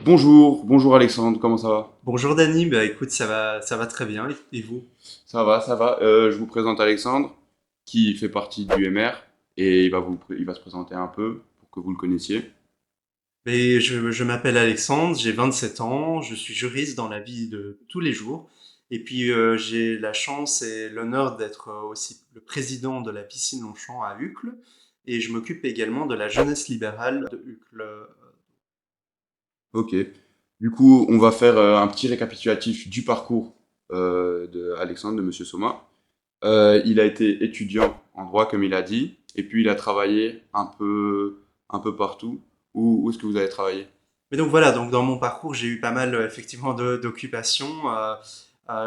Bonjour Alexandre, comment ça va? Bonjour Dany, bah écoute, ça va très bien. Et vous? Ça va. Je vous présente Alexandre, qui fait partie du MR, et il va se présenter un peu pour que vous le connaissiez. Je m'appelle Alexandre, j'ai 27 ans, je suis juriste dans la vie de tous les jours. Et puis j'ai la chance et l'honneur d'être aussi le président de la piscine Longchamp à Uccle. Et je m'occupe également de la jeunesse libérale de Uccle. Ok. Du coup, on va faire un petit récapitulatif du parcours de Alexandre, de Monsieur Soma. Il a été étudiant en droit, comme il a dit, et puis il a travaillé un peu partout. Où est-ce que vous avez travaillé? Mais donc voilà, donc dans mon parcours, j'ai eu pas mal effectivement d'occupations.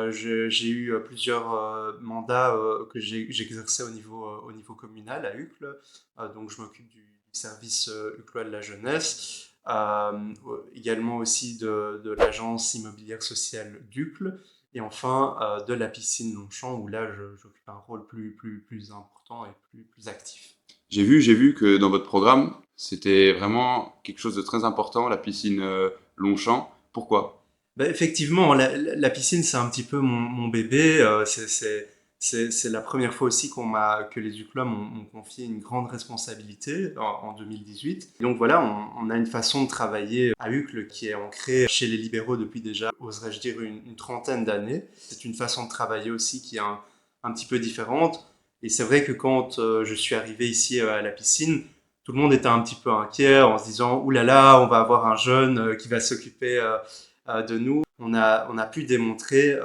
J'ai eu plusieurs mandats que j'ai exercés au niveau communal à Uccle. Donc je m'occupe du service uclois de la jeunesse, également aussi de l'agence immobilière sociale d'Uccle, et enfin de la piscine Longchamp où là j'occupe un rôle plus important et plus actif. J'ai vu que dans votre programme, c'était vraiment quelque chose de très important, la piscine Longchamp. Pourquoi? Bah, effectivement, la piscine, c'est un petit peu mon bébé. C'est la première fois aussi que les UCLOM m'ont confié une grande responsabilité en 2018. Donc voilà, on a une façon de travailler à UCLE qui est ancrée chez les libéraux depuis déjà, oserais-je dire, une trentaine d'années. C'est une façon de travailler aussi qui est un petit peu différente. Et c'est vrai que quand je suis arrivé ici à la piscine, tout le monde était un petit peu inquiet en se disant, ouh là là, on va avoir un jeune qui va s'occuper de nous. On a pu démontrer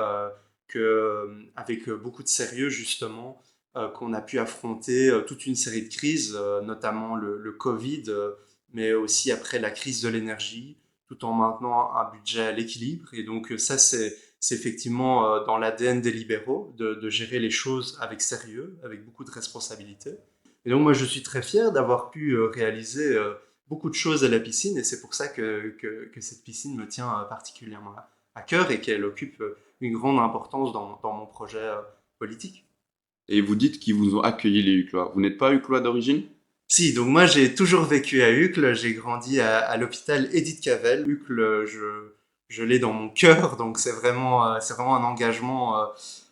avec beaucoup de sérieux justement qu'on a pu affronter toute une série de crises, notamment le Covid, mais aussi après la crise de l'énergie, tout en maintenant un budget à l'équilibre. Et donc ça, c'est effectivement dans l'ADN des libéraux de gérer les choses avec sérieux, avec beaucoup de responsabilité. Et donc moi, je suis très fier d'avoir pu réaliser beaucoup de choses à la piscine, et c'est pour ça que cette piscine me tient particulièrement à cœur et qu'elle occupe une grande importance dans mon projet politique. Et vous dites qu'ils vous ont accueilli les Huclois. Vous n'êtes pas Huclois d'origine? Si, donc moi j'ai toujours vécu à Uccle, j'ai grandi à l'hôpital Edith Cavell. Uccle, je l'ai dans mon cœur, donc c'est vraiment un engagement.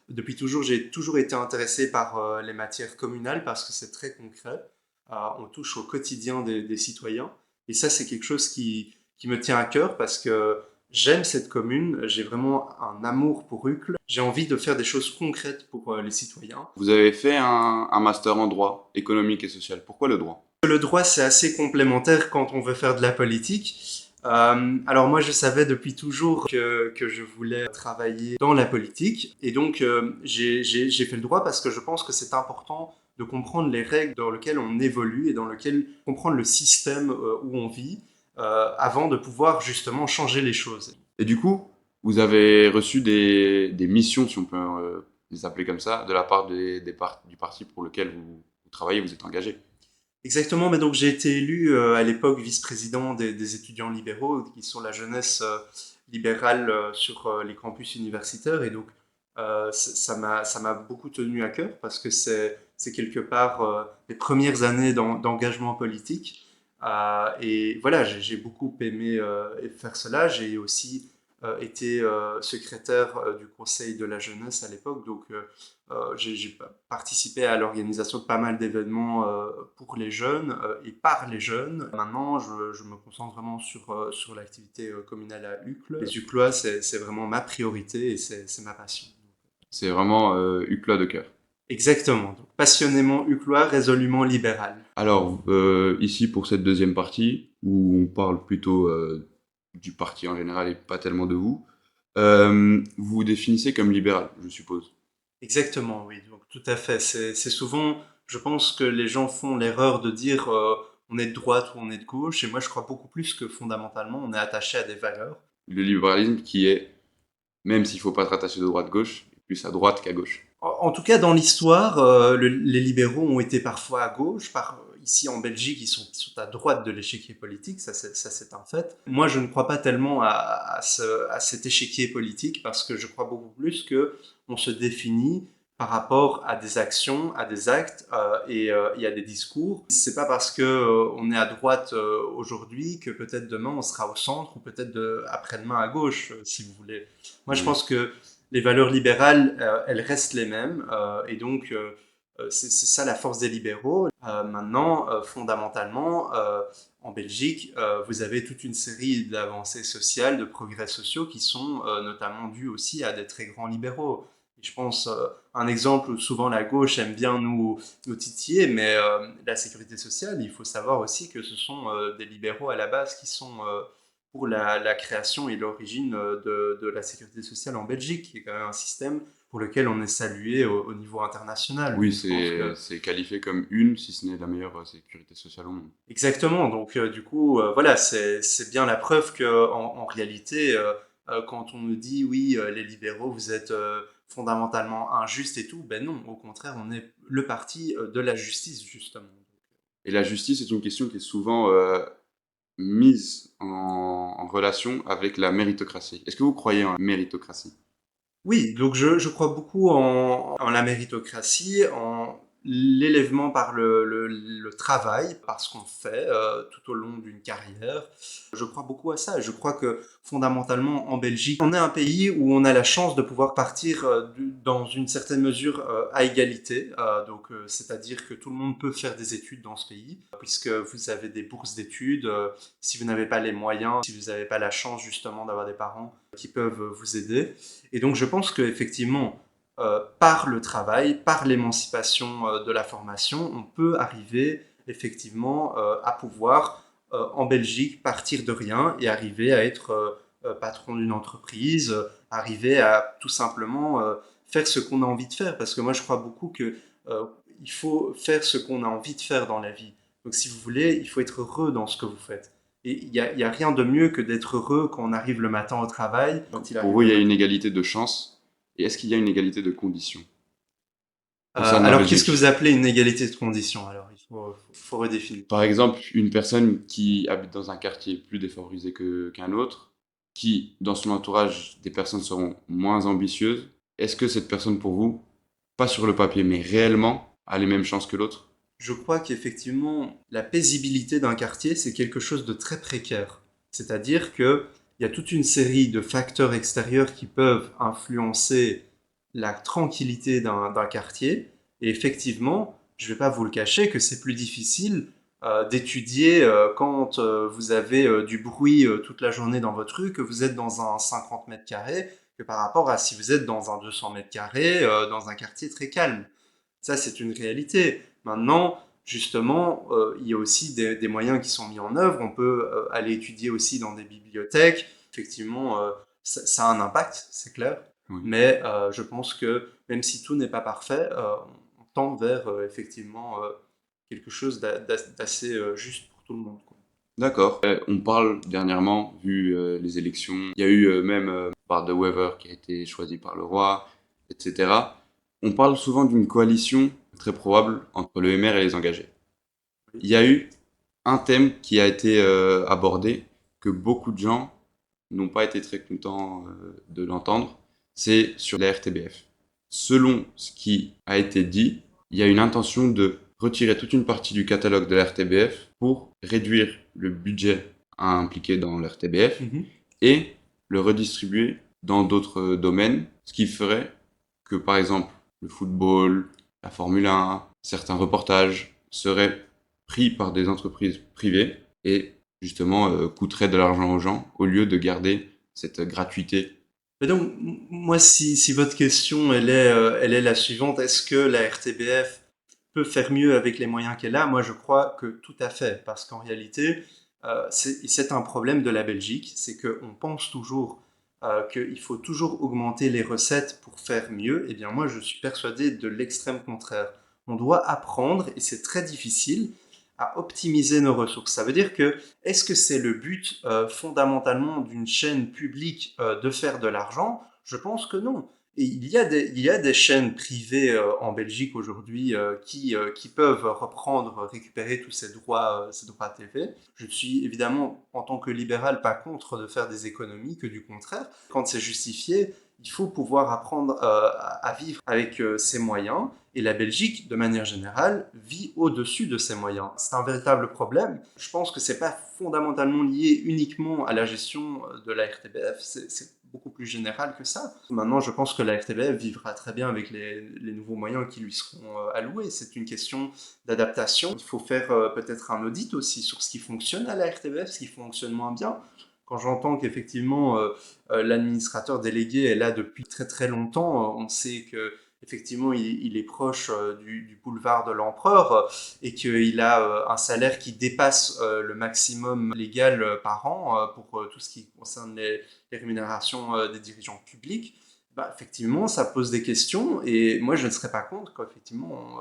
Depuis toujours, j'ai toujours été intéressé par les matières communales parce que c'est très concret. On touche au quotidien des citoyens. Et ça, c'est quelque chose qui me tient à cœur parce que j'aime cette commune, j'ai vraiment un amour pour Uccle. J'ai envie de faire des choses concrètes pour les citoyens. Vous avez fait un master en droit économique et social. Pourquoi le droit? Le droit, c'est assez complémentaire quand on veut faire de la politique. Alors moi, je savais depuis toujours que je voulais travailler dans la politique. Et donc, j'ai fait le droit parce que je pense que c'est important de comprendre les règles dans lesquelles on évolue et dans lesquelles comprendre le système où on vit avant de pouvoir justement changer les choses. Et du coup, vous avez reçu des missions, si on peut les appeler comme ça, de la part du parti pour lequel vous travaillez, vous êtes engagé. Exactement, mais donc j'ai été élu à l'époque vice-président des étudiants libéraux, qui sont la jeunesse libérale sur les campus universitaires, et donc ça m'a beaucoup tenu à cœur parce que c'est quelque part les premières années d'engagement politique. Et voilà, j'ai beaucoup aimé faire cela. J'ai aussi été secrétaire du conseil de la jeunesse à l'époque, donc j'ai participé à l'organisation de pas mal d'événements pour les jeunes et par les jeunes. Maintenant, je me concentre vraiment sur l'activité communale à Uccle. Les Uclois, c'est vraiment ma priorité et c'est ma passion. C'est vraiment Huclois de cœur. Exactement. Donc, passionnément Uclois, résolument libéral. Alors, ici pour cette deuxième partie, où on parle plutôt du parti en général et pas tellement de vous, vous vous définissez comme libéral, je suppose. Exactement, oui. Donc, tout à fait. C'est souvent, je pense que les gens font l'erreur de dire on est de droite ou on est de gauche. Et moi, je crois beaucoup plus que fondamentalement, on est attaché à des valeurs. Le libéralisme qui est, même s'il faut pas être attaché de droite-gauche, plus à droite qu'à gauche. En tout cas, dans l'histoire, les libéraux ont été parfois à gauche. Ici en Belgique, ils sont à droite de l'échiquier politique, ça c'est un fait. Moi, je ne crois pas tellement à cet échiquier politique parce que je crois beaucoup plus que on se définit par rapport à des actions, à des actes et à des discours. C'est pas parce que on est à droite aujourd'hui que peut-être demain on sera au centre ou peut-être après-demain à gauche, si vous voulez. Moi, je Oui. pense que les valeurs libérales, elles restent les mêmes et donc c'est ça la force des libéraux. Maintenant, fondamentalement, en Belgique, vous avez toute une série d'avancées sociales, de progrès sociaux qui sont notamment dus aussi à des très grands libéraux. Et je pense, un exemple où souvent la gauche aime bien nous titiller, mais la sécurité sociale, il faut savoir aussi que ce sont des libéraux à la base qui sont pour la création et l'origine de la sécurité sociale en Belgique, qui est quand même un système pour lequel on est salué au niveau international. Oui, Donc je pense que c'est qualifié comme une, si ce n'est la meilleure sécurité sociale au monde. exactement. Donc du coup, voilà, c'est bien la preuve que en réalité, quand on nous dit oui, les libéraux, vous êtes fondamentalement injustes et tout, ben non, au contraire, on est le parti de la justice justement. Et la justice est une question qui est souvent mise en relation avec la méritocratie. Est-ce que vous croyez en méritocratie? Oui, donc je crois beaucoup en la méritocratie, en l'élèvement par le travail, par ce qu'on fait tout au long d'une carrière. Je crois beaucoup à ça. Je crois que fondamentalement, en Belgique, on est un pays où on a la chance de pouvoir partir dans une certaine mesure à égalité. C'est-à-dire que tout le monde peut faire des études dans ce pays, puisque vous avez des bourses d'études. Si vous n'avez pas les moyens, si vous n'avez pas la chance justement d'avoir des parents qui peuvent vous aider. Et donc je pense qu'effectivement, par le travail, par l'émancipation de la formation, on peut arriver effectivement à pouvoir, en Belgique, partir de rien et arriver à être patron d'une entreprise, arriver à tout simplement faire ce qu'on a envie de faire. Parce que moi, je crois beaucoup que il faut faire ce qu'on a envie de faire dans la vie. Donc si vous voulez, il faut être heureux dans ce que vous faites. Et il y a rien de mieux que d'être heureux quand on arrive le matin au travail, quand il Pour arrive vous, il le y a matin. une égalité de chance. Et est-ce qu'il y a une égalité de conditions concernant la Alors, qu'est-ce que vous Belgique? appelez une égalité de conditions? Alors, faut redéfinir. Par exemple, une personne qui habite dans un quartier plus défavorisé qu'un autre, qui, dans son entourage, des personnes seront moins ambitieuses, est-ce que cette personne, pour vous, pas sur le papier, mais réellement, a les mêmes chances que l'autre? Je crois qu'effectivement, la paisibilité d'un quartier, c'est quelque chose de très précaire. C'est-à-dire qu'il y a toute une série de facteurs extérieurs qui peuvent influencer la tranquillité d'un quartier. Et effectivement, je ne vais pas vous le cacher que c'est plus difficile d'étudier quand vous avez du bruit toute la journée dans votre rue, que vous êtes dans un 50 mètres carrés, que par rapport à si vous êtes dans un 200 mètres carrés, dans un quartier très calme. Ça, c'est une réalité. Maintenant, justement, il y a aussi des moyens qui sont mis en œuvre. On peut aller étudier aussi dans des bibliothèques. Effectivement, ça a un impact, c'est clair. Oui. Mais je pense que même si tout n'est pas parfait, on tend vers effectivement quelque chose d'assez juste pour tout le monde, quoi. D'accord. On parle dernièrement, vu les élections, il y a eu même par de Wever qui a été choisi par le roi, etc. On parle souvent d'une coalition très probable entre le MR et les engagés. Il y a eu un thème qui a été abordé, que beaucoup de gens n'ont pas été très contents de l'entendre, c'est sur la RTBF. Selon ce qui a été dit, il y a une intention de retirer toute une partie du catalogue de la RTBF pour réduire le budget impliqué dans la RTBF Mhm. et le redistribuer dans d'autres domaines, ce qui ferait que, par exemple, le football, la Formule 1, certains reportages seraient pris par des entreprises privées et justement coûteraient de l'argent aux gens au lieu de garder cette gratuité. Mais donc, moi, si votre question, elle est la suivante, est-ce que la RTBF peut faire mieux avec les moyens qu'elle a? Moi, je crois que tout à fait, parce qu'en réalité, c'est un problème de la Belgique, c'est qu'on pense toujours qu'il faut toujours augmenter les recettes pour faire mieux. Eh bien, moi, je suis persuadé de l'extrême contraire. On doit apprendre, et c'est très difficile, à optimiser nos ressources. Ça veut dire que est-ce que c'est le but fondamentalement d'une chaîne publique de faire de l'argent? Je pense que non. Et il y a des chaînes privées en Belgique aujourd'hui qui peuvent reprendre, récupérer tous ces droits TV. Je suis évidemment, en tant que libéral, pas contre de faire des économies, que du contraire. Quand c'est justifié, il faut pouvoir apprendre à vivre avec ses moyens. Et la Belgique, de manière générale, vit au-dessus de ses moyens. C'est un véritable problème. Je pense que c'est pas fondamentalement lié uniquement à la gestion de la RTBF. C'est beaucoup plus général que ça. Maintenant, je pense que la RTBF vivra très bien avec les nouveaux moyens qui lui seront alloués. C'est une question d'adaptation. Il faut faire peut-être un audit aussi sur ce qui fonctionne à la RTBF, ce qui fonctionne moins bien. Quand j'entends qu'effectivement l'administrateur délégué est là depuis très très longtemps, on sait que effectivement il est proche du boulevard de l'Empereur et qu'il a un salaire qui dépasse le maximum légal par an pour tout ce qui concerne les rémunérations des dirigeants publics. Bah, effectivement, ça pose des questions et moi je ne serais pas contre qu'effectivement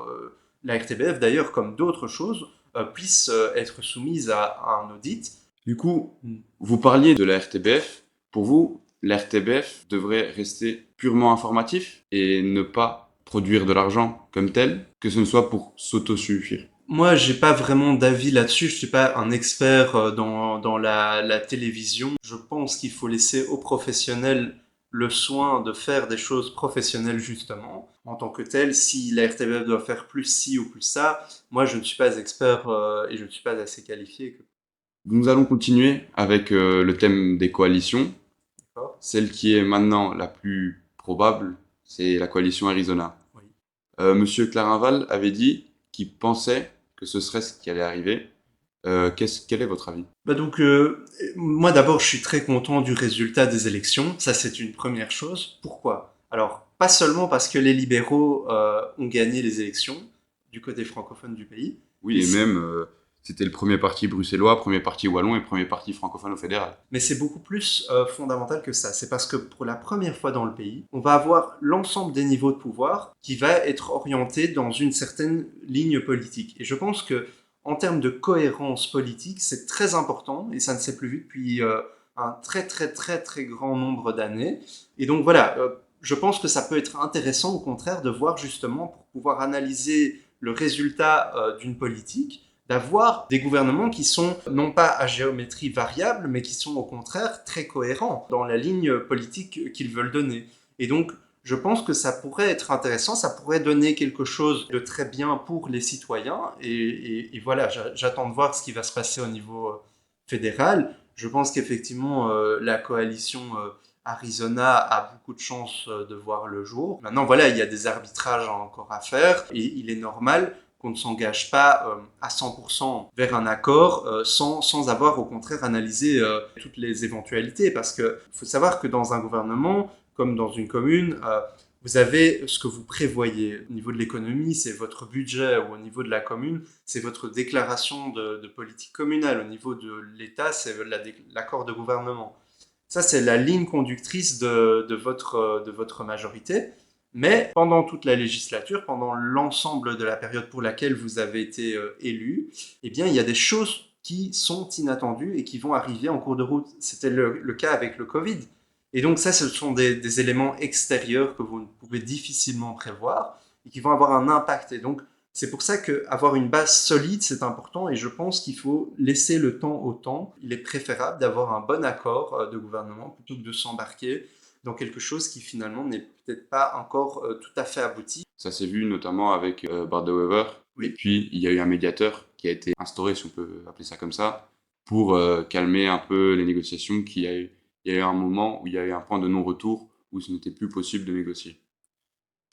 la RTBF, d'ailleurs comme d'autres choses, puisse être soumise à un audit. Du coup, vous parliez de la RTBF. Pour vous, la RTBF devrait rester purement informatif et ne pas produire de l'argent comme tel, que ce ne soit pour s'autosuffire. Moi, j'ai pas vraiment d'avis là-dessus. Je suis pas un expert dans la télévision. Je pense qu'il faut laisser aux professionnels le soin de faire des choses professionnelles justement. En tant que tel, si la RTBF doit faire plus ci ou plus ça, moi je ne suis pas expert et je ne suis pas assez qualifié. Nous allons continuer avec le thème des coalitions. D'accord. Celle qui est maintenant la plus probable, c'est la coalition Arizona. Oui. Monsieur Clarinval avait dit qu'il pensait que ce serait ce qui allait arriver. Quel est votre avis? Bah donc, moi d'abord, je suis très content du résultat des élections. Ça, c'est une première chose. Pourquoi? Alors, pas seulement parce que les libéraux ont gagné les élections du côté francophone du pays, Oui, mais et même, c'était le premier parti bruxellois, premier parti wallon et premier parti francophone au fédéral. c'est beaucoup plus fondamental que ça. C'est parce que pour la première fois dans le pays, on va avoir l'ensemble des niveaux de pouvoir qui va être orienté dans une certaine ligne politique. Et je pense que en termes de cohérence politique, c'est très important et ça ne s'est plus vu depuis un très très très très grand nombre d'années. Et donc voilà, je pense que ça peut être intéressant au contraire de voir justement pour pouvoir analyser le résultat d'une politique, d'avoir des gouvernements qui sont non pas à géométrie variable, mais qui sont au contraire très cohérents dans la ligne politique qu'ils veulent donner. Et donc, je pense que ça pourrait être intéressant, ça pourrait donner quelque chose de très bien pour les citoyens. Et voilà, j'attends de voir ce qui va se passer au niveau fédéral. Je pense qu'effectivement, la coalition Arizona a beaucoup de chances de voir le jour. Maintenant, voilà, il y a des arbitrages encore à faire et il est normal qu'on ne s'engage pas à 100% vers un accord sans avoir au contraire analysé toutes les éventualités. Parce qu'il faut savoir que dans un gouvernement, comme dans une commune, vous avez ce que vous prévoyez. Au niveau de l'économie, c'est votre budget, ou au niveau de la commune, c'est votre déclaration de politique communale. Au niveau de l'État, c'est l'accord de gouvernement. Ça, c'est la ligne conductrice de votre majorité. Mais pendant toute la législature, pendant l'ensemble de la période pour laquelle vous avez été élu, eh bien, il y a des choses qui sont inattendues et qui vont arriver en cours de route. C'était le cas avec le Covid. Et donc ça, ce sont des éléments extérieurs que vous ne pouvez difficilement prévoir et qui vont avoir un impact. Et donc, c'est pour ça qu'avoir une base solide, c'est important et je pense qu'il faut laisser le temps au temps. Il est préférable d'avoir un bon accord de gouvernement plutôt que de s'embarquer dans quelque chose qui finalement n'est peut-être pas encore tout à fait abouti. Ça s'est vu notamment avec Bart de Wever. Et Oui. puis, il y a eu un médiateur qui a été instauré, si on peut appeler ça comme ça, pour calmer un peu les négociations. Il y a eu un moment où il y a eu un point de non-retour où ce n'était plus possible de négocier.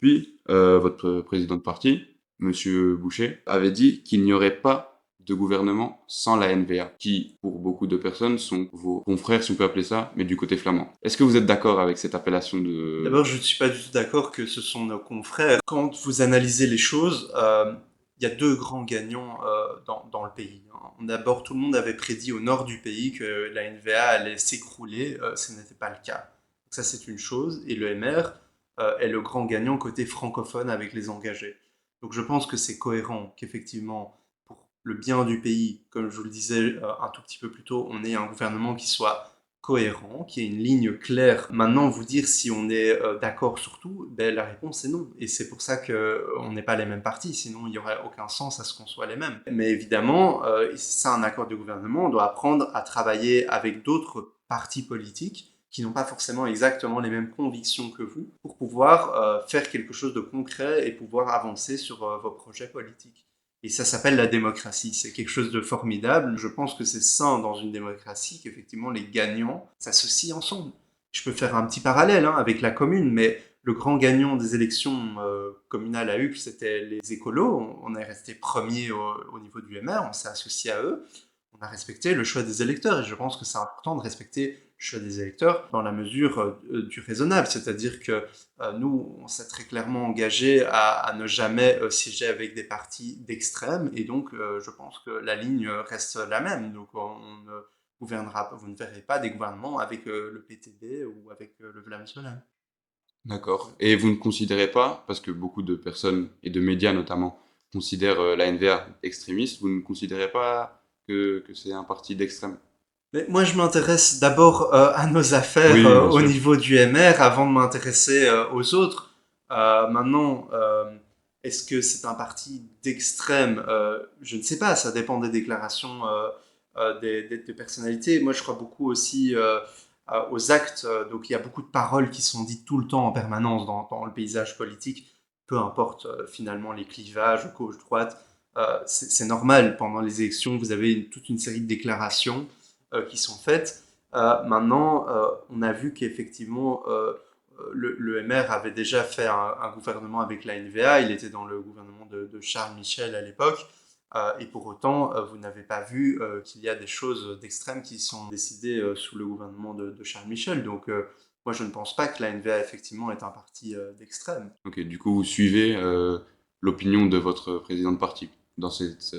Puis, votre président de parti, Monsieur Boucher, avait dit qu'il n'y aurait pas de gouvernement sans la NVA, qui, pour beaucoup de personnes, sont vos confrères, si on peut appeler ça, mais du côté flamand. Est-ce que vous êtes d'accord avec cette appellation de... D'abord, je ne suis pas du tout d'accord que ce sont nos confrères. Quand vous analysez les choses, il y a deux grands gagnants dans le pays. D'abord, tout le monde avait prédit au nord du pays que la NVA allait s'écrouler. Ce n'était pas le cas. Donc ça, c'est une chose. Et le MR est le grand gagnant côté francophone avec les engagés. Donc je pense que c'est cohérent qu'effectivement, pour le bien du pays, comme je vous le disais un tout petit peu plus tôt, on ait un gouvernement qui soit cohérent, qu'il y ait une ligne claire. Maintenant, vous dire si on est d'accord sur tout, ben, la réponse est non. Et c'est pour ça qu'on n'est pas les mêmes partis, sinon il n'y aurait aucun sens à ce qu'on soit les mêmes. Mais évidemment, c'est ça un accord de gouvernement, on doit apprendre à travailler avec d'autres partis politiques qui n'ont pas forcément exactement les mêmes convictions que vous, pour pouvoir faire quelque chose de concret et pouvoir avancer sur vos projets politiques. Et ça s'appelle la démocratie. C'est quelque chose de formidable. Je pense que c'est sain dans une démocratie qu'effectivement les gagnants s'associent ensemble. Je peux faire un petit parallèle avec la commune, mais le grand gagnant des élections communales à Uccle, c'était les écolos. On est resté premier au niveau du MR, on s'est associé à eux. On a respecté le choix des électeurs et je pense que c'est important de respecter le choix des électeurs dans la mesure du raisonnable. C'est-à-dire que nous, on s'est très clairement engagé à ne jamais siéger avec des partis d'extrême et donc je pense que la ligne reste la même. Donc on ne gouvernera, vous ne verrez pas des gouvernements avec le PTB ou avec le Vlaams Belang. D'accord. Et vous ne considérez pas, parce que beaucoup de personnes et de médias notamment considèrent la NVA extrémiste, vous ne considérez pas que c'est un parti d'extrême? Mais moi, je m'intéresse d'abord à nos affaires Oui, bien au sûr. niveau du MR avant de m'intéresser aux autres. Maintenant, est-ce que c'est un parti d'extrême? Je ne sais pas, ça dépend des déclarations des personnalités. Moi, je crois beaucoup aussi aux actes. Donc, il y a beaucoup de paroles qui sont dites tout le temps en permanence dans le paysage politique, peu importe finalement les clivages, gauche-droite. C'est normal, pendant les élections, vous avez toute une série de déclarations qui sont faites. Maintenant, on a vu qu'effectivement, le MR avait déjà fait un gouvernement avec la NVA, il était dans le gouvernement de Charles Michel à l'époque, et pour autant, vous n'avez pas vu qu'il y a des choses d'extrême qui sont décidées sous le gouvernement de Charles Michel. Donc, moi, je ne pense pas que la NVA, effectivement, est un parti d'extrême. Ok, du coup, vous suivez l'opinion de votre président de parti dans cette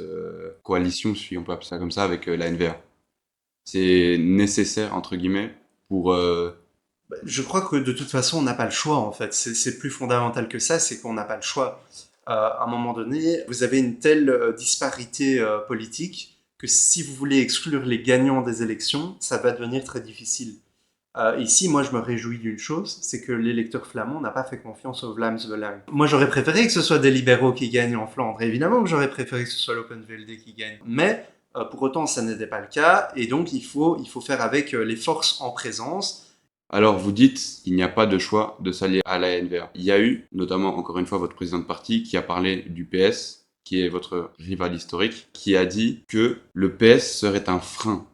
coalition, si on peut appeler ça comme ça, avec la NVA. C'est nécessaire, entre guillemets, pour... Je crois que de toute façon, on n'a pas le choix, en fait. C'est plus fondamental que ça, c'est qu'on n'a pas le choix. À un moment donné, vous avez une telle disparité politique que si vous voulez exclure les gagnants des élections, ça va devenir très difficile. Ici, moi, je me réjouis d'une chose, c'est que l'électeur flamand n'a pas fait confiance au Vlaams Belang. Moi, j'aurais préféré que ce soit des libéraux qui gagnent en Flandre. Évidemment que j'aurais préféré que ce soit l'Open VLD qui gagne. Mais pour autant, ça n'était pas le cas. Et donc, il faut faire avec les forces en présence. Alors, vous dites qu'il n'y a pas de choix de s'allier à la NVA. Il y a eu, notamment, encore une fois, votre président de parti qui a parlé du PS, qui est votre rival historique, qui a dit que le PS serait un frein.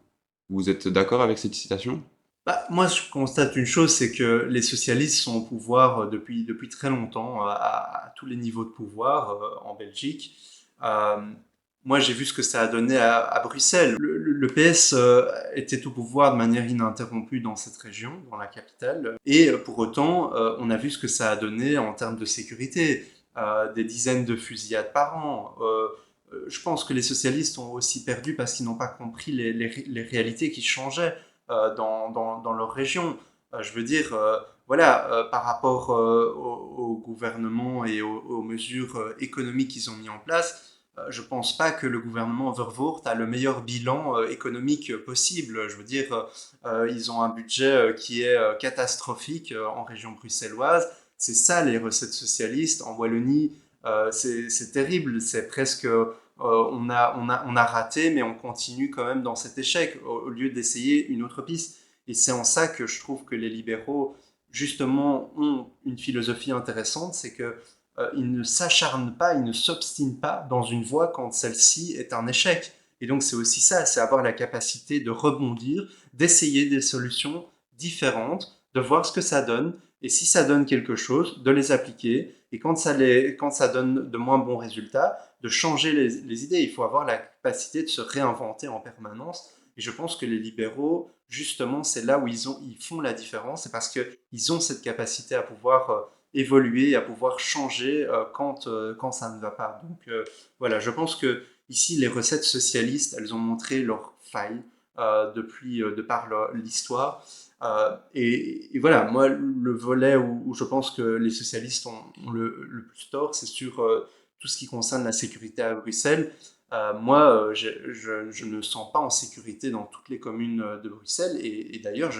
Vous êtes d'accord avec cette citation? Bah, moi, je constate une chose, c'est que les socialistes sont au pouvoir depuis très longtemps, à tous les niveaux de pouvoir en Belgique. Euh, Moi, j'ai vu ce que ça a donné à Bruxelles. Le PS était au pouvoir de manière ininterrompue dans cette région, dans la capitale. Et pour autant, on a vu ce que ça a donné en termes de sécurité. Des dizaines de fusillades par an. Je pense que les socialistes ont aussi perdu parce qu'ils n'ont pas compris les réalités qui changeaient dans leur région. Je veux dire, voilà, par rapport au gouvernement et aux mesures économiques qu'ils ont mis en place, je ne pense pas que le gouvernement Vervoort a le meilleur bilan économique possible. Je veux dire, ils ont un budget qui est catastrophique en région bruxelloise. C'est ça les recettes socialistes. En Wallonie, c'est terrible. C'est presque on a raté, mais on continue quand même dans cet échec au lieu d'essayer une autre piste. Et c'est en ça que je trouve que les libéraux, justement, ont une philosophie intéressante, c'est que ils ne s'acharnent pas, ils ne s'obstinent pas dans une voie quand celle-ci est un échec. Et donc c'est aussi ça, c'est avoir la capacité de rebondir, d'essayer des solutions différentes, de voir ce que ça donne, et si ça donne quelque chose, de les appliquer, et quand ça donne de moins bons résultats, de changer les idées. Il faut avoir la capacité de se réinventer en permanence. Et je pense que les libéraux, justement, c'est là où ils font la différence. C'est parce qu'ils ont cette capacité à pouvoir évoluer, à pouvoir changer quand ça ne va pas. Donc voilà, je pense que ici, les recettes socialistes, elles ont montré leurs failles de par l'histoire. Et voilà, moi, le volet où je pense que les socialistes ont le plus tort, c'est sur tout ce qui concerne la sécurité à Bruxelles. Moi, je ne me sens pas en sécurité dans toutes les communes de Bruxelles et d'ailleurs,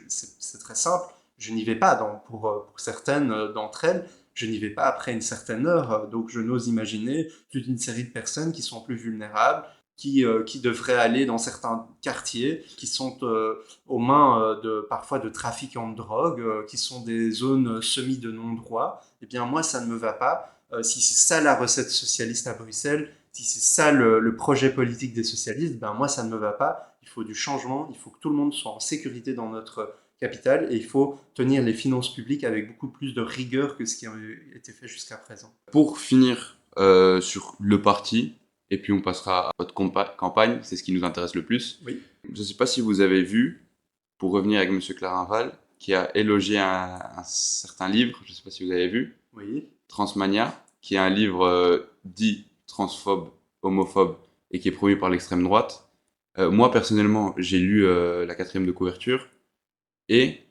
c'est très simple, je n'y vais pas pour certaines d'entre elles, je n'y vais pas après une certaine heure, donc je n'ose imaginer toute une série de personnes qui sont plus vulnérables, qui devraient aller dans certains quartiers qui sont aux mains parfois de trafiquants de drogue, qui sont des zones semi de non-droit. Eh bien moi, ça ne me va pas. Si c'est ça la recette socialiste à Bruxelles, si c'est ça le projet politique des socialistes, ben moi ça ne me va pas. Il faut du changement, il faut que tout le monde soit en sécurité dans notre capitale et il faut tenir les finances publiques avec beaucoup plus de rigueur que ce qui a été fait jusqu'à présent. Pour finir sur le parti, et puis on passera à votre campagne, c'est ce qui nous intéresse le plus. Oui. Je ne sais pas si vous avez vu, pour revenir avec M. Clarinval, qui a élogié un certain livre, je ne sais pas si vous avez vu, Oui. Transmania, qui est un livre dit transphobe, homophobe, et qui est produit par l'extrême droite. Moi, personnellement, j'ai lu la 4e de couverture, et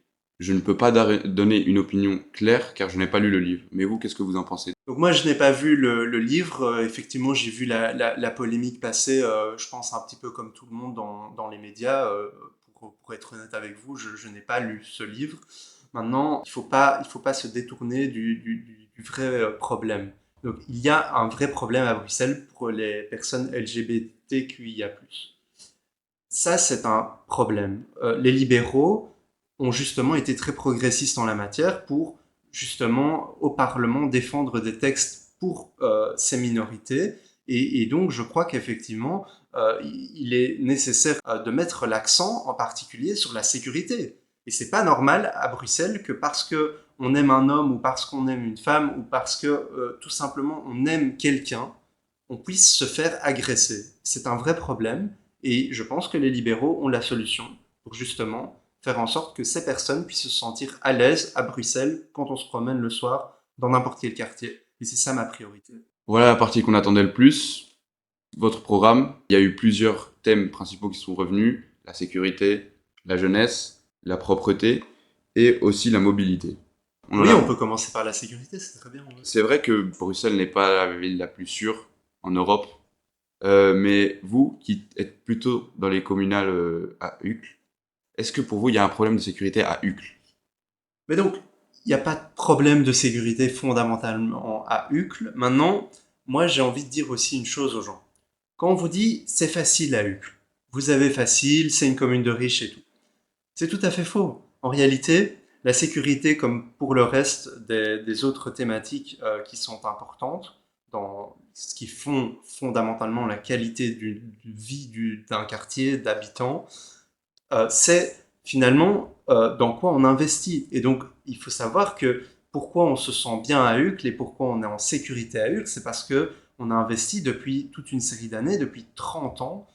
je ne peux pas donner une opinion claire, car je n'ai pas lu le livre. Mais vous, qu'est-ce que vous en pensez? Donc moi, je n'ai pas vu le livre. Effectivement, j'ai vu la polémique passer, je pense un petit peu comme tout le monde dans les médias. Pour être honnête avec vous, je n'ai pas lu ce livre. Maintenant, il faut pas se détourner du vrai problème. Donc il y a un vrai problème à Bruxelles pour les personnes LGBTQIA+. Ça, c'est un problème. Les libéraux ont justement été très progressistes en la matière pour justement au Parlement défendre des textes pour ces minorités. Et donc, je crois qu'effectivement, il est nécessaire de mettre l'accent en particulier sur la sécurité. Et c'est pas normal à Bruxelles que parce que on aime un homme ou parce qu'on aime une femme ou parce que tout simplement on aime quelqu'un, on puisse se faire agresser. C'est un vrai problème et je pense que les libéraux ont la solution pour justement faire en sorte que ces personnes puissent se sentir à l'aise à Bruxelles quand on se promène le soir dans n'importe quel quartier. Et c'est ça ma priorité. Voilà la partie qu'on attendait le plus. Votre programme, il y a eu plusieurs thèmes principaux qui sont revenus. La sécurité, la jeunesse, la propreté et aussi la mobilité. Oui, on peut commencer par la sécurité, c'est très bien. Ouais. C'est vrai que Bruxelles n'est pas la ville la plus sûre en Europe, mais vous qui êtes plutôt dans les communales à Uccle, est-ce que pour vous il y a un problème de sécurité à Uccle? Mais donc, il n'y a pas de problème de sécurité fondamentalement à Uccle. Maintenant, moi j'ai envie de dire aussi une chose aux gens. Quand on vous dit c'est facile à Uccle, vous avez facile, c'est une commune de riches et tout. C'est tout à fait faux. En réalité, la sécurité, comme pour le reste des autres thématiques qui sont importantes, dans ce qui font fondamentalement la qualité de vie d'un quartier, d'habitants, c'est finalement dans quoi on investit. Et donc, il faut savoir que pourquoi on se sent bien à Uccle et pourquoi on est en sécurité à Uccle, c'est parce que on a investi depuis toute une série d'années, depuis 30 ans,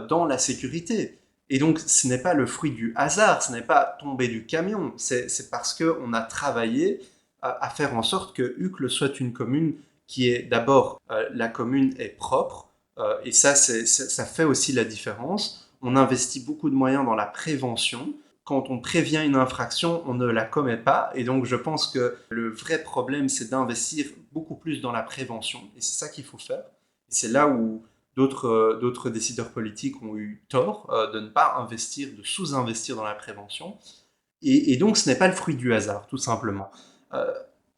dans la sécurité. Et donc, ce n'est pas le fruit du hasard, ce n'est pas tombé du camion, c'est parce qu'on a travaillé à faire en sorte que Uccle soit une commune qui est d'abord, la commune est propre, et ça fait aussi la différence. On investit beaucoup de moyens dans la prévention. Quand on prévient une infraction, on ne la commet pas. Et donc, je pense que le vrai problème, c'est d'investir beaucoup plus dans la prévention. Et c'est ça qu'il faut faire. Et c'est là où d'autres décideurs politiques ont eu tort de ne pas investir, de sous-investir dans la prévention. Et donc, ce n'est pas le fruit du hasard, tout simplement. Euh,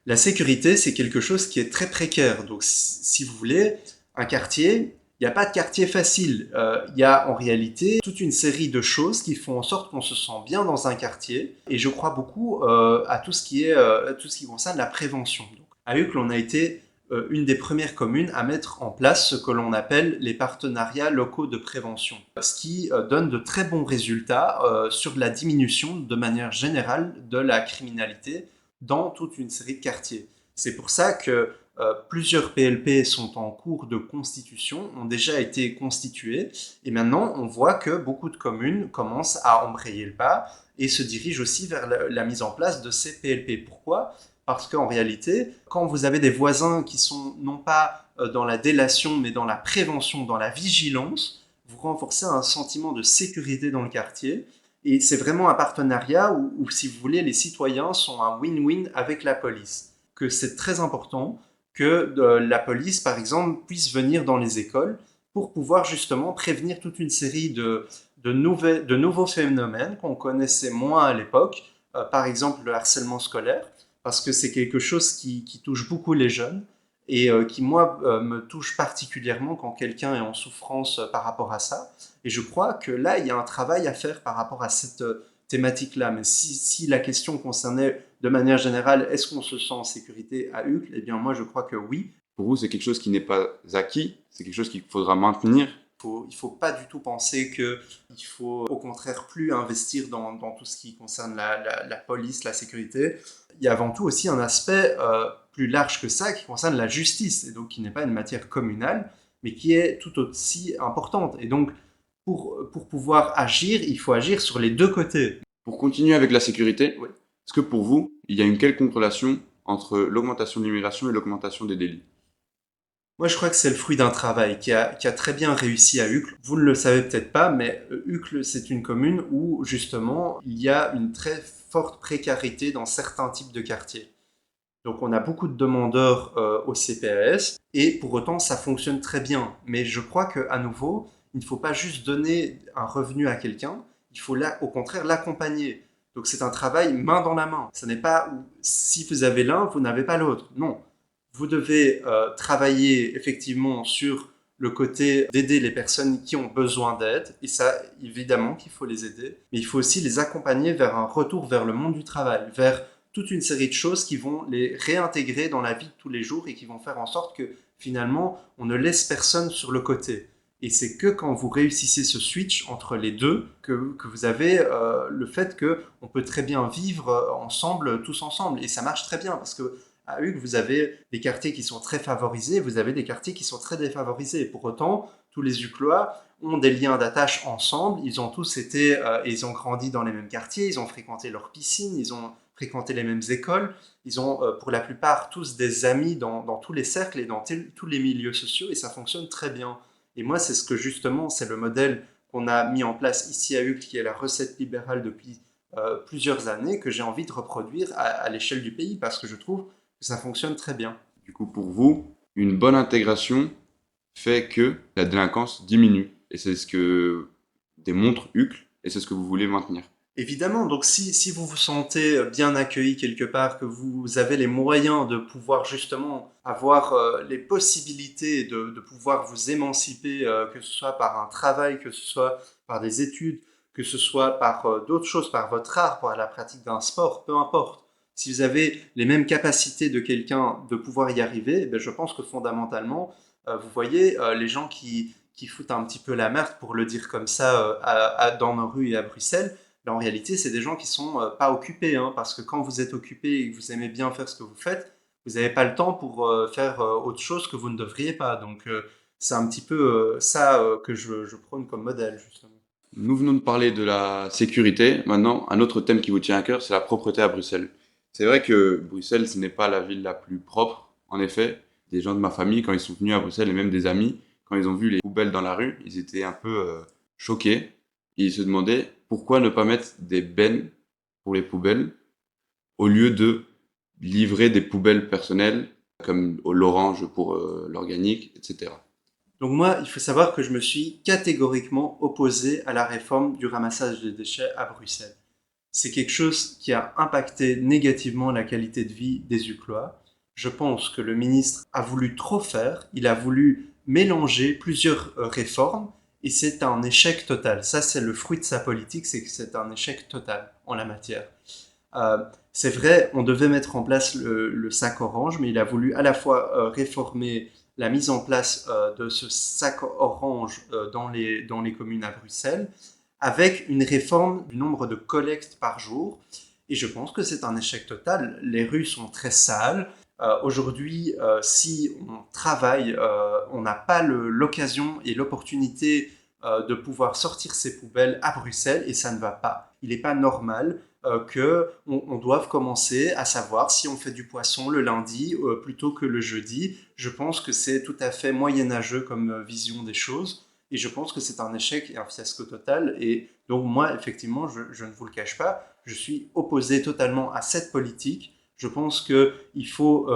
la sécurité, c'est quelque chose qui est très précaire. Donc, si vous voulez, un quartier, il n'y a pas de quartier facile. Il y a en réalité toute une série de choses qui font en sorte qu'on se sent bien dans un quartier. Et je crois beaucoup à tout ce qui concerne la prévention. Donc, à Uccle, on a été une des premières communes à mettre en place ce que l'on appelle les partenariats locaux de prévention, ce qui donne de très bons résultats sur la diminution de manière générale de la criminalité dans toute une série de quartiers. C'est pour ça que plusieurs PLP sont en cours de constitution, ont déjà été constitués, et maintenant on voit que beaucoup de communes commencent à embrayer le pas et se dirigent aussi vers la mise en place de ces PLP. Pourquoi ? Parce qu'en réalité, quand vous avez des voisins qui sont non pas dans la délation, mais dans la prévention, dans la vigilance, vous renforcez un sentiment de sécurité dans le quartier. Et c'est vraiment un partenariat où, si vous voulez, les citoyens sont un win-win avec la police. Que c'est très important que la police, par exemple, puisse venir dans les écoles pour pouvoir justement prévenir toute une série de nouveaux phénomènes qu'on connaissait moins à l'époque, par exemple le harcèlement scolaire, parce que c'est quelque chose qui touche beaucoup les jeunes et qui, moi, me touche particulièrement quand quelqu'un est en souffrance par rapport à ça. Et je crois que là, il y a un travail à faire par rapport à cette thématique-là. Mais si la question concernait de manière générale, est-ce qu'on se sent en sécurité à Uccle? Eh bien, moi, je crois que oui. Pour vous, c'est quelque chose qui n'est pas acquis, c'est quelque chose qu'il faudra maintenir. Il faut pas du tout penser qu'il faut au contraire plus investir dans tout ce qui concerne la police, la sécurité. Il y a avant tout aussi un aspect plus large que ça qui concerne la justice, et donc qui n'est pas une matière communale, mais qui est tout aussi importante. Et donc, pour pouvoir agir, il faut agir sur les deux côtés. Pour continuer avec la sécurité, Oui. est-ce que pour vous, il y a une quelconque relation entre l'augmentation de l'immigration et l'augmentation des délits? Moi, je crois que c'est le fruit d'un travail qui a très bien réussi à Uccle. Vous ne le savez peut-être pas, mais Uccle, c'est une commune où, justement, il y a une très forte précarité dans certains types de quartiers. Donc, on a beaucoup de demandeurs au CPAS, et pour autant, ça fonctionne très bien. Mais je crois qu'à nouveau, il ne faut pas juste donner un revenu à quelqu'un, il faut là, au contraire l'accompagner. Donc, c'est un travail main dans la main. Ce n'est pas où, si vous avez l'un, vous n'avez pas l'autre. Non, vous devez travailler effectivement sur le côté d'aider les personnes qui ont besoin d'aide, et ça, évidemment qu'il faut les aider, mais il faut aussi les accompagner vers un retour vers le monde du travail, vers toute une série de choses qui vont les réintégrer dans la vie de tous les jours et qui vont faire en sorte que finalement, on ne laisse personne sur le côté. Et c'est que quand vous réussissez ce switch entre les deux que vous avez le fait qu'on peut très bien vivre ensemble, tous ensemble. Et ça marche très bien parce que à Hugues, vous avez des quartiers qui sont très favorisés, vous avez des quartiers qui sont très défavorisés. Pour autant, tous les Uclois ont des liens d'attache ensemble. Ils ont tous été, ils ont grandi dans les mêmes quartiers, ils ont fréquenté leurs piscines, ils ont fréquenté les mêmes écoles. Ils ont pour la plupart tous des amis dans tous les cercles et dans tous les milieux sociaux, et ça fonctionne très bien. Et moi, c'est ce que justement, c'est le modèle qu'on a mis en place ici à Uccle, qui est la recette libérale depuis plusieurs années, que j'ai envie de reproduire à l'échelle du pays, parce que je trouve que ça fonctionne très bien. Du coup, pour vous, une bonne intégration fait que la délinquance diminue. Et c'est ce que démontre Uccle, et c'est ce que vous voulez maintenir. Évidemment, donc si vous vous sentez bien accueilli quelque part, que vous avez les moyens de pouvoir justement avoir les possibilités de pouvoir vous émanciper, que ce soit par un travail, que ce soit par des études, que ce soit par d'autres choses, par votre art, par la pratique d'un sport, peu importe. Si vous avez les mêmes capacités de quelqu'un de pouvoir y arriver, eh bien, je pense que fondamentalement, vous voyez, les gens qui foutent un petit peu la merde, pour le dire comme ça, dans nos rues et à Bruxelles, en réalité, c'est des gens qui sont pas occupés, hein, parce que quand vous êtes occupé et que vous aimez bien faire ce que vous faites, vous n'avez pas le temps pour faire autre chose que vous ne devriez pas. Donc, c'est un petit peu ça que je prône comme modèle, justement. Nous venons de parler de la sécurité. Maintenant, un autre thème qui vous tient à cœur, c'est la propreté à Bruxelles. C'est vrai que Bruxelles, ce n'est pas la ville la plus propre. En effet, des gens de ma famille, quand ils sont venus à Bruxelles, et même des amis, quand ils ont vu les poubelles dans la rue, ils étaient un peu choqués. Et ils se demandaient pourquoi ne pas mettre des bennes pour les poubelles au lieu de livrer des poubelles personnelles comme l'orange pour l'organique, etc. Donc moi, il faut savoir que je me suis catégoriquement opposé à la réforme du ramassage des déchets à Bruxelles. C'est quelque chose qui a impacté négativement la qualité de vie des Uclois. Je pense que le ministre a voulu trop faire, il a voulu mélanger plusieurs réformes, et c'est un échec total. Ça, c'est le fruit de sa politique, c'est que c'est un échec total en la matière. C'est vrai, on devait mettre en place le sac orange, mais il a voulu à la fois réformer la mise en place de ce sac orange dans les communes à Bruxelles, avec une réforme du nombre de collectes par jour. Et je pense que c'est un échec total. Les rues sont très sales. Aujourd'hui, si on travaille, on n'a pas l'occasion et l'opportunité de pouvoir sortir ces poubelles à Bruxelles, et ça ne va pas. Il n'est pas normal qu'on doive commencer à savoir si on fait du poisson le lundi plutôt que le jeudi. Je pense que c'est tout à fait moyenâgeux comme vision des choses. Et je pense que c'est un échec et un fiasco total. Et donc moi, effectivement, je ne vous le cache pas, je suis opposé totalement à cette politique. Je pense qu'il faut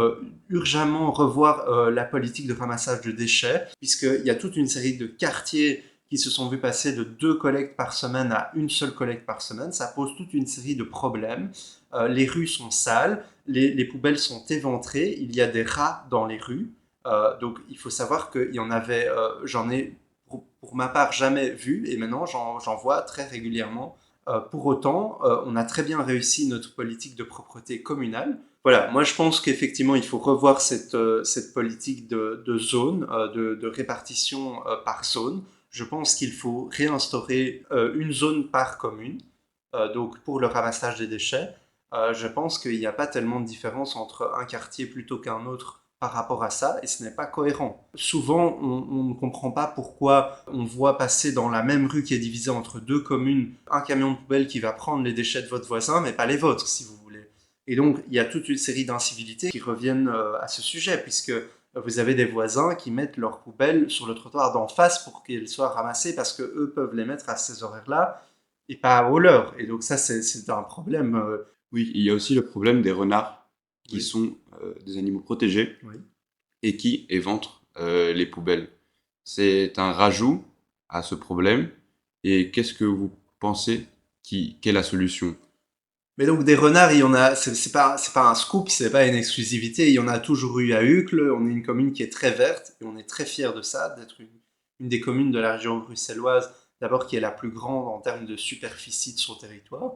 urgemment revoir la politique de ramassage de déchets, puisqu'il y a toute une série de quartiers qui se sont vus passer de 2 collectes par semaine à une seule collecte par semaine. Ça pose toute une série de problèmes. Les rues sont sales, les poubelles sont éventrées, il y a des rats dans les rues. Donc il faut savoir qu'il y en avait, j'en ai pour ma part jamais vu, et maintenant j'en vois très régulièrement. Pour autant, on a très bien réussi notre politique de propreté communale. Voilà, moi je pense qu'effectivement il faut revoir cette politique de zone, de répartition par zone. Je pense qu'il faut réinstaurer une zone par commune, donc pour le ramassage des déchets. Je pense qu'il n'y a pas tellement de différence entre un quartier plutôt qu'un autre par rapport à ça, et ce n'est pas cohérent. Souvent, on ne comprend pas pourquoi on voit passer dans la même rue qui est divisée entre 2 communes un camion de poubelle qui va prendre les déchets de votre voisin, mais pas les vôtres, si vous voulez. Et donc, il y a toute une série d'incivilités qui reviennent à ce sujet, puisque vous avez des voisins qui mettent leurs poubelles sur le trottoir d'en face pour qu'elles soient ramassées, parce qu'eux peuvent les mettre à ces horaires-là, et pas au leur. Et donc ça, c'est un problème. Oui, il y a aussi le problème des renards, qui Oui, sont des animaux protégés oui. et qui éventrent les poubelles. C'est un rajout à ce problème. Et qu'est-ce que vous pensez qu'est la solution? Mais donc des renards, il y en a, c'est pas un scoop, c'est pas une exclusivité, il y en a toujours eu à Uccle, on est une commune qui est très verte, et on est très fiers de ça, d'être une des communes de la région bruxelloise, d'abord qui est la plus grande en termes de superficie de son territoire,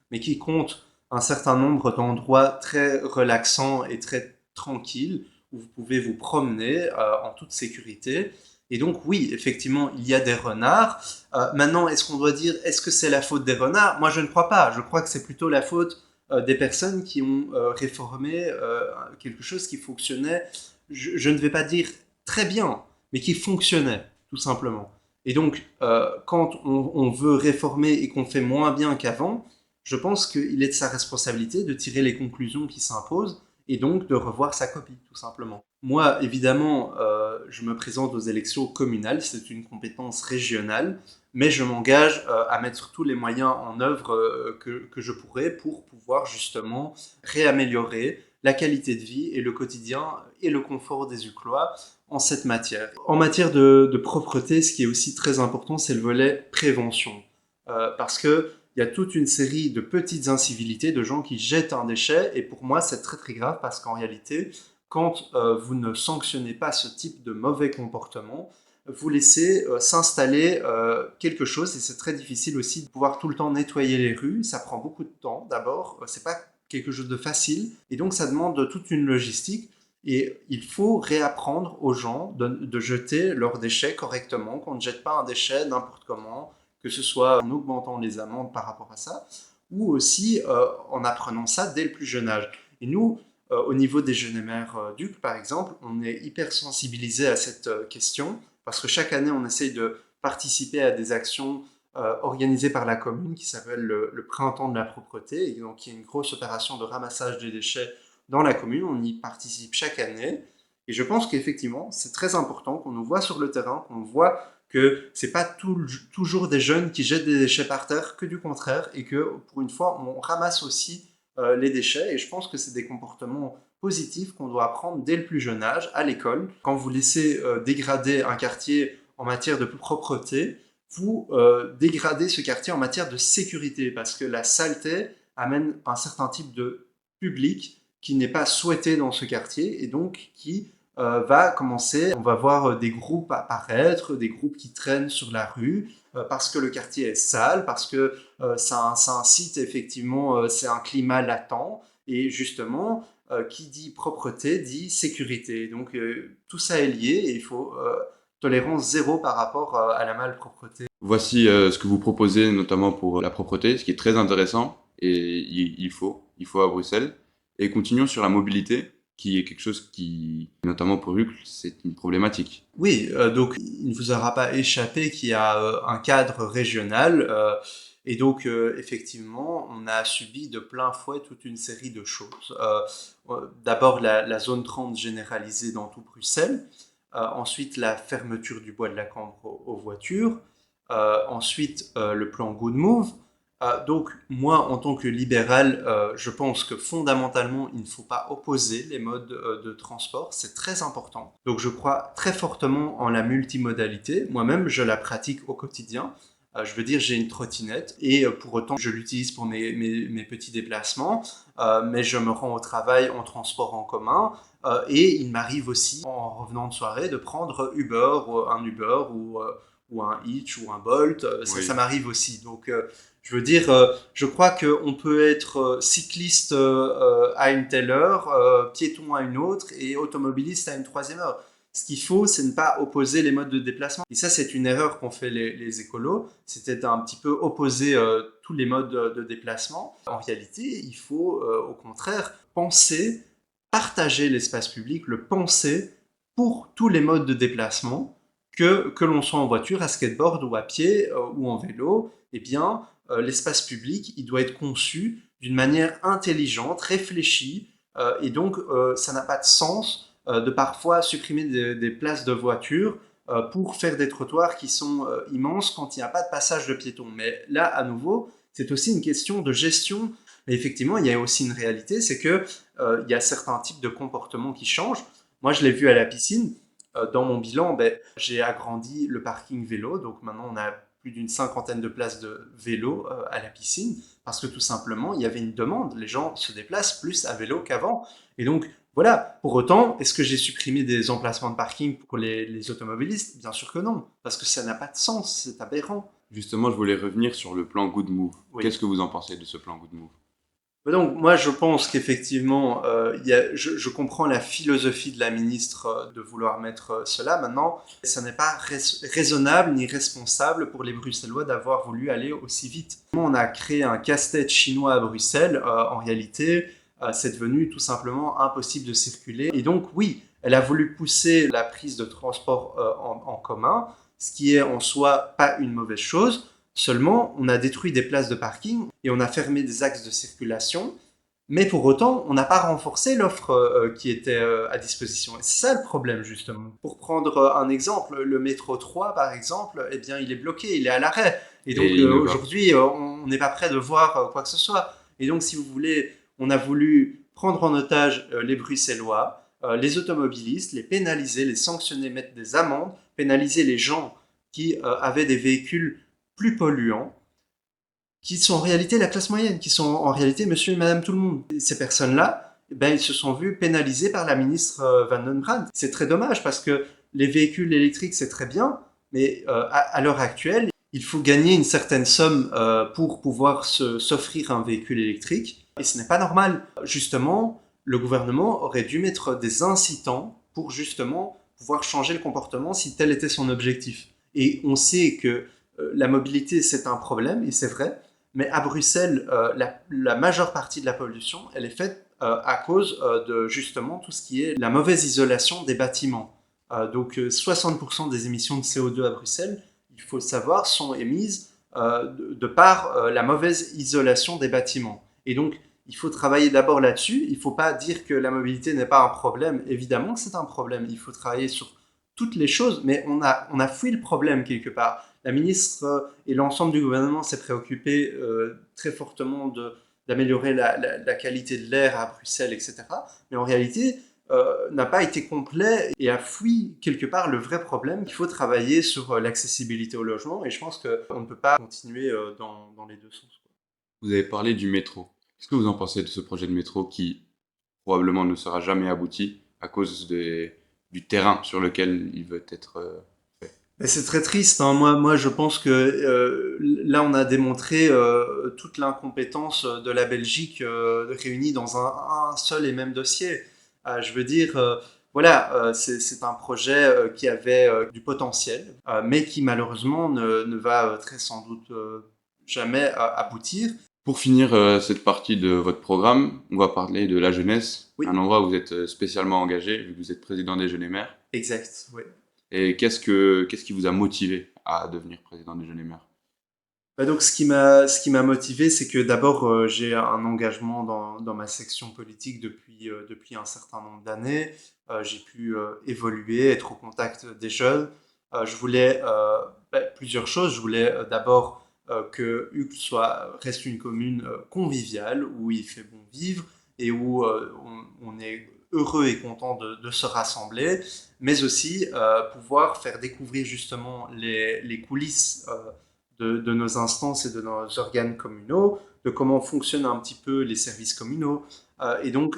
mais qui compte un certain nombre d'endroits très relaxants et très tranquilles, où vous pouvez vous promener en toute sécurité. Et donc oui, effectivement, il y a des renards. Maintenant, est-ce qu'on doit dire, est-ce que c'est la faute des renards? Moi, je ne crois pas. Je crois que c'est plutôt la faute des personnes qui ont réformé quelque chose qui fonctionnait, je ne vais pas dire très bien, mais qui fonctionnait, tout simplement. Et donc, quand on veut réformer et qu'on fait moins bien qu'avant, je pense qu'il est de sa responsabilité de tirer les conclusions qui s'imposent et donc de revoir sa copie, tout simplement. Moi, évidemment, je me présente aux élections communales, c'est une compétence régionale, mais je m'engage à mettre tous les moyens en œuvre que je pourrai pour pouvoir justement réaméliorer la qualité de vie et le quotidien et le confort des Uclois en cette matière. En matière de propreté, ce qui est aussi très important, c'est le volet prévention. Parce que il y a toute une série de petites incivilités, de gens qui jettent un déchet, et pour moi, c'est très très grave parce qu'en réalité, quand vous ne sanctionnez pas ce type de mauvais comportement, vous laissez s'installer quelque chose, et c'est très difficile aussi de pouvoir tout le temps nettoyer les rues. Ça prend beaucoup de temps d'abord, c'est pas quelque chose de facile, et donc ça demande toute une logistique. Et il faut réapprendre aux gens de jeter leurs déchets correctement, qu'on ne jette pas un déchet n'importe comment, que ce soit en augmentant les amendes par rapport à ça, ou aussi en apprenant ça dès le plus jeune âge. Et nous, au niveau des jeunes mères d'UC, par exemple, on est hyper sensibilisé à cette question, parce que chaque année, on essaye de participer à des actions organisées par la commune qui s'appelle le Printemps de la propreté, et donc il y a une grosse opération de ramassage des déchets dans la commune, on y participe chaque année, et je pense qu'effectivement, c'est très important qu'on nous voit sur le terrain, qu'on voit que c'est pas toujours des jeunes qui jettent des déchets par terre, que du contraire, et que pour une fois, on ramasse aussi les déchets. Et je pense que c'est des comportements positifs qu'on doit apprendre dès le plus jeune âge, à l'école. Quand vous laissez dégrader un quartier en matière de propreté, vous dégradez ce quartier en matière de sécurité, parce que la saleté amène un certain type de public qui n'est pas souhaité dans ce quartier, et donc qui va commencer, on va voir des groupes apparaître, des groupes qui traînent sur la rue, parce que le quartier est sale, parce que c'est un site, effectivement, c'est un climat latent, et justement, qui dit propreté dit sécurité. Donc tout ça est lié, et il faut tolérance zéro par rapport à la malpropreté. Voici ce que vous proposez, notamment pour la propreté, ce qui est très intéressant et il faut à Bruxelles. Et continuons sur la mobilité, qui est quelque chose qui, notamment pour Uccle, c'est une problématique. Oui, donc il ne vous aura pas échappé qu'il y a un cadre régional, et donc effectivement, on a subi de plein fouet toute une série de choses. D'abord la zone 30 généralisée dans tout Bruxelles, ensuite la fermeture du bois de la Cambre aux voitures, ensuite le plan Good Move, Donc, moi, en tant que libéral, je pense que fondamentalement, il ne faut pas opposer les modes de transport. C'est très important. Donc, je crois très fortement en la multimodalité. Moi-même, je la pratique au quotidien. Je veux dire, j'ai une trottinette et pour autant, je l'utilise pour mes petits déplacements, mais je me rends au travail en transport en commun. Et il m'arrive aussi, en revenant de soirée, de prendre un Uber ou un Hitch ou un Bolt. Ça Oui. m'arrive aussi. Donc, je veux dire, je crois qu'on peut être cycliste à une telle heure, piéton à une autre et automobiliste à une troisième heure. Ce qu'il faut, c'est ne pas opposer les modes de déplacement. Et ça, c'est une erreur qu'ont fait les écolos. C'était un petit peu opposer tous les modes de déplacement. En réalité, il faut au contraire penser, partager l'espace public, le penser pour tous les modes de déplacement, que l'on soit en voiture, à skateboard ou à pied ou en vélo. Eh bien, l'espace public, il doit être conçu d'une manière intelligente, réfléchie, et donc ça n'a pas de sens de parfois supprimer des places de voiture pour faire des trottoirs qui sont immenses quand il n'y a pas de passage de piétons. Mais là, à nouveau, c'est aussi une question de gestion. Mais effectivement, il y a aussi une réalité, c'est que il y a certains types de comportements qui changent. Moi, je l'ai vu à la piscine. Dans mon bilan, j'ai agrandi le parking vélo, donc maintenant on a plus d'une cinquantaine de places de vélo à la piscine, parce que tout simplement, il y avait une demande. Les gens se déplacent plus à vélo qu'avant. Et donc, voilà. Pour autant, est-ce que j'ai supprimé des emplacements de parking pour les automobilistes? Bien sûr que non, parce que ça n'a pas de sens, c'est aberrant. Justement, je voulais revenir sur le plan Good Move. Oui. Qu'est-ce que vous en pensez de ce plan Good Move? Donc, moi, je pense qu'effectivement, je comprends la philosophie de la ministre de vouloir mettre cela. Maintenant, ça n'est pas raisonnable ni responsable pour les Bruxellois d'avoir voulu aller aussi vite. On a créé un casse-tête chinois à Bruxelles. En réalité, c'est devenu tout simplement impossible de circuler. Et donc, oui, elle a voulu pousser la prise de transport en commun, ce qui est en soi pas une mauvaise chose. Seulement, on a détruit des places de parking et on a fermé des axes de circulation, mais pour autant, on n'a pas renforcé l'offre qui était à disposition. Et c'est ça le problème, justement. Pour prendre un exemple, le métro 3, par exemple, eh bien, il est bloqué, il est à l'arrêt. Et donc, Et il ne va. aujourd'hui, on n'est pas prêt de voir quoi que ce soit. Et donc, si vous voulez, on a voulu prendre en otage les Bruxellois, les automobilistes, les pénaliser, les sanctionner, mettre des amendes, pénaliser les gens qui avaient des véhicules plus polluants, qui sont en réalité la classe moyenne, qui sont en réalité monsieur et madame tout le monde. Et ces personnes-là, ils se sont vus pénalisés par la ministre Van den Brandt. C'est très dommage parce que les véhicules électriques, c'est très bien, mais à l'heure actuelle, il faut gagner une certaine somme pour pouvoir s'offrir un véhicule électrique. Et ce n'est pas normal. Justement, le gouvernement aurait dû mettre des incitants pour justement pouvoir changer le comportement si tel était son objectif. Et on sait que la mobilité, c'est un problème, et c'est vrai, mais à Bruxelles, la majeure partie de la pollution, elle est faite à cause de justement tout ce qui est la mauvaise isolation des bâtiments. Donc 60% des émissions de CO2 à Bruxelles, il faut le savoir, sont émises de par la mauvaise isolation des bâtiments. Et donc, il faut travailler d'abord là-dessus. Il ne faut pas dire que la mobilité n'est pas un problème. Évidemment que c'est un problème. Il faut travailler sur toutes les choses, mais on a fui le problème quelque part. La ministre et l'ensemble du gouvernement s'est préoccupé très fortement d'améliorer la qualité de l'air à Bruxelles, etc. Mais en réalité, n'a pas été complet et a fui quelque part le vrai problème. Il faut travailler sur l'accessibilité au logement et je pense qu'on ne peut pas continuer dans les deux sens. Vous avez parlé du métro. Qu'est-ce que vous en pensez de ce projet de métro qui probablement ne sera jamais abouti à cause du terrain sur lequel il veut être fait? Et c'est très triste, hein. Moi, je pense que là, on a démontré toute l'incompétence de la Belgique réunie dans un seul et même dossier. Je veux dire, voilà, c'est un projet qui avait du potentiel, mais qui malheureusement ne va très sans doute jamais aboutir. Pour finir cette partie de votre programme, on va parler de la jeunesse, Oui, un endroit où vous êtes spécialement engagé, vu que vous êtes président des Jeunes et Mères. exact. Oui. Et qu'est-ce qui vous a motivé à devenir président des Jeunes et Mères? Donc, ce qui m'a motivé, c'est que d'abord, j'ai un engagement dans ma section politique depuis un certain nombre d'années. J'ai pu évoluer, être au contact des jeunes. Je voulais plusieurs choses. Je voulais d'abord que Uccle reste une commune conviviale, où il fait bon vivre et où on est heureux et content de se rassembler, mais aussi pouvoir faire découvrir justement les coulisses de nos instances et de nos organes communaux, de comment fonctionnent un petit peu les services communaux. Et donc,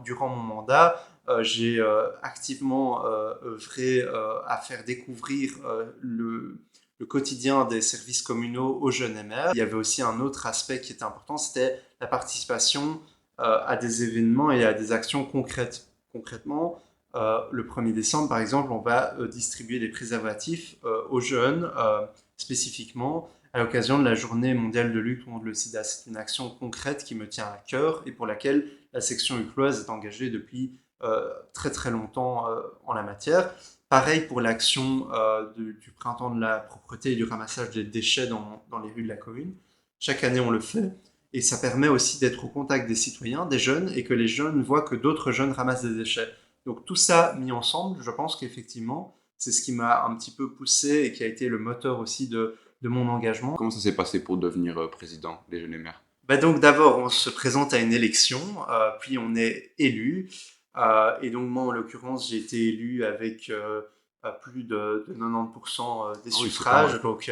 durant mon mandat, j'ai activement œuvré à faire découvrir le quotidien des services communaux aux jeunes MR. Il y avait aussi un autre aspect qui était important, c'était la participation à des événements et à des actions concrètes. Concrètement, le 1er décembre, par exemple, on va distribuer des préservatifs aux jeunes, spécifiquement à l'occasion de la journée mondiale de lutte contre le sida. C'est une action concrète qui me tient à cœur et pour laquelle la section ucloise est engagée depuis très très longtemps en la matière. Pareil pour l'action du printemps de la propreté et du ramassage des déchets dans les rues de la commune. Chaque année, on le fait. Et ça permet aussi d'être au contact des citoyens, des jeunes, et que les jeunes voient que d'autres jeunes ramassent des déchets. Donc tout ça mis ensemble, je pense qu'effectivement, c'est ce qui m'a un petit peu poussé et qui a été le moteur aussi de mon engagement. Comment ça s'est passé pour devenir président des Jeunes Maires? Bah donc d'abord, on se présente à une élection, puis on est élu. Et donc moi, en l'occurrence, j'ai été élu avec plus de 90% des Ah oui, c'est pas mal. suffrages. Donc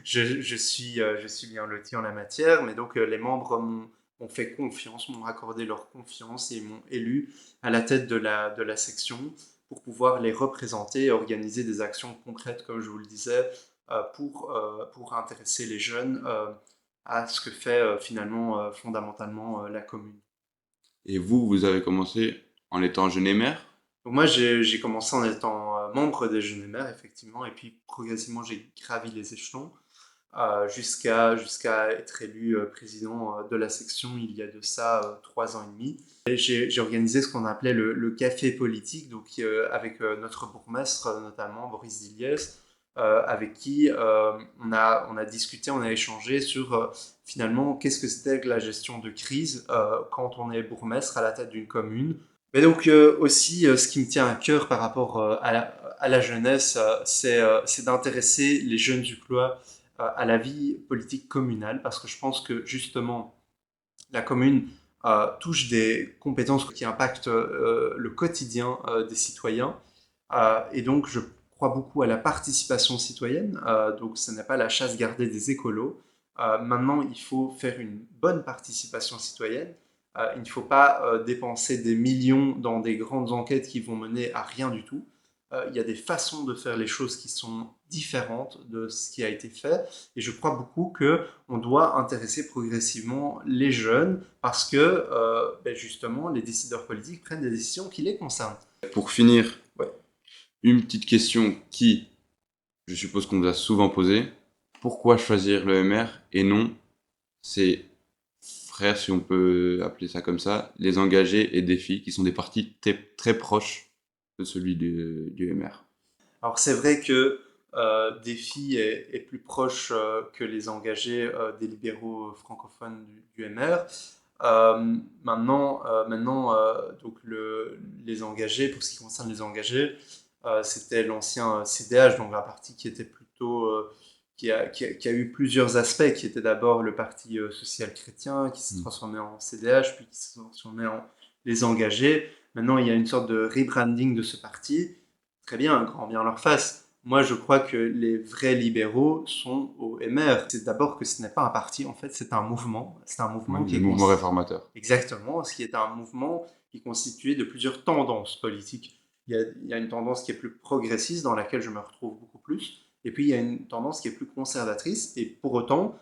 je suis bien loti en la matière. Mais donc les membres m'ont fait confiance, m'ont accordé leur confiance et m'ont élu à la tête de la section pour pouvoir les représenter et organiser des actions concrètes, comme je vous le disais, pour intéresser les jeunes à ce que fait finalement fondamentalement la commune. Et vous avez commencé en étant Jeunes Maires? Donc moi j'ai commencé en étant membre des Jeunes Maires effectivement et puis progressivement j'ai gravi les échelons jusqu'à être élu président de la section il y a de ça 3 ans et demi. Et j'ai organisé ce qu'on appelait le café politique donc avec notre bourgmestre notamment Boris Diliès avec qui on a discuté, on a échangé sur finalement qu'est-ce que c'était que la gestion de crise quand on est bourgmestre à la tête d'une commune. Mais donc aussi, ce qui me tient à cœur par rapport à la jeunesse, c'est d'intéresser les jeunes du Clois à la vie politique communale, parce que je pense que justement, la commune touche des compétences qui impactent le quotidien des citoyens. Et donc, je crois beaucoup à la participation citoyenne. Donc, ce n'est pas la chasse gardée des écolos. Maintenant, il faut faire une bonne participation citoyenne. Il ne faut pas dépenser des millions dans des grandes enquêtes qui vont mener à rien du tout. Il y a des façons de faire les choses qui sont différentes de ce qui a été fait. Et je crois beaucoup qu'on doit intéresser progressivement les jeunes parce que justement, les décideurs politiques prennent des décisions qui les concernent. Pour finir, Ouais. une petite question qui, je suppose qu'on vous a souvent posée. Pourquoi choisir le MR et non ses frères, si on peut appeler ça comme ça, les engagés et défis, qui sont des partis très proches de celui du MR? Alors c'est vrai que Défi est plus proche que les engagés des libéraux francophones du MR. Maintenant, donc les engagés, pour ce qui concerne les engagés, c'était l'ancien CDH, donc un parti qui était plutôt qui a eu plusieurs aspects, qui était d'abord le parti social chrétien, qui s'est transformé en CDH, puis qui s'est transformé en les engagés. Maintenant, il y a une sorte de rebranding de ce parti. Très bien, un grand bien leur face. Moi, je crois que les vrais libéraux sont au MR. C'est d'abord que ce n'est pas un parti, en fait, c'est un mouvement. C'est un mouvement Le mouvement réformateur. exactement, ce qui est un mouvement qui est constitué de plusieurs tendances politiques. Il y a une tendance qui est plus progressiste, dans laquelle je me retrouve beaucoup plus, et puis il y a une tendance qui est plus conservatrice, et pour autant,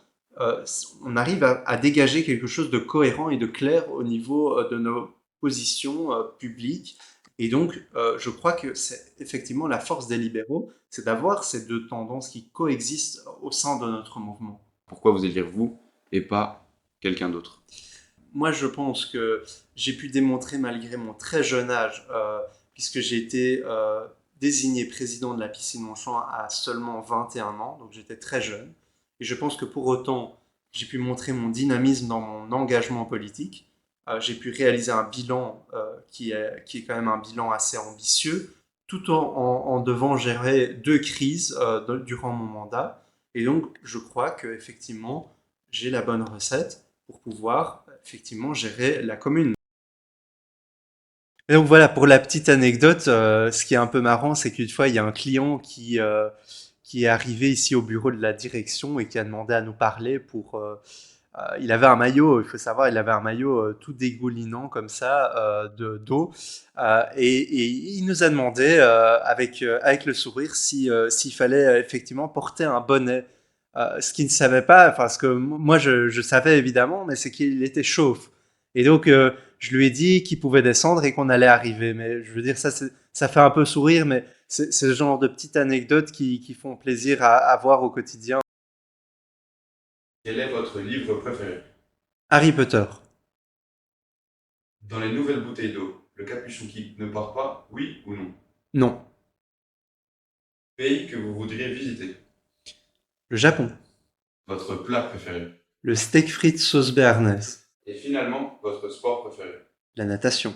on arrive à dégager quelque chose de cohérent et de clair au niveau de nos positions publiques. Et donc, je crois que c'est effectivement la force des libéraux, c'est d'avoir ces deux tendances qui coexistent au sein de notre mouvement. Pourquoi vous élire vous et pas quelqu'un d'autre? Moi, je pense que j'ai pu démontrer, malgré mon très jeune âge, puisque j'ai été désigné président de la piscine Montchamp à seulement 21 ans, donc j'étais très jeune. Et je pense que pour autant, j'ai pu montrer mon dynamisme dans mon engagement politique. J'ai pu réaliser un bilan qui est quand même un bilan assez ambitieux, tout en devant gérer deux crises durant mon mandat. Et donc, je crois que effectivement, j'ai la bonne recette pour pouvoir effectivement gérer la commune. Et donc voilà, pour la petite anecdote, ce qui est un peu marrant, c'est qu'une fois, il y a un client qui est arrivé ici au bureau de la direction et qui a demandé à nous parler pour... il avait un maillot, il faut savoir, il avait un maillot tout dégoulinant comme ça d'eau. Et il nous a demandé, avec le sourire, s'il fallait effectivement porter un bonnet. Ce qu'il ne savait pas, enfin, ce que moi je savais évidemment, mais c'est qu'il était chauve. Et donc, je lui ai dit qu'il pouvait descendre et qu'on allait arriver. Mais je veux dire, ça fait un peu sourire, mais c'est ce genre de petites anecdotes qui font plaisir à voir au quotidien. Quel est votre livre préféré? Harry Potter. Dans les nouvelles bouteilles d'eau, le capuchon qui ne part pas, oui ou non? Non. Pays que vous voudriez visiter? Le Japon. Votre plat préféré? Le steak frites sauce béarnaise. Et finalement, votre sport préféré? La natation.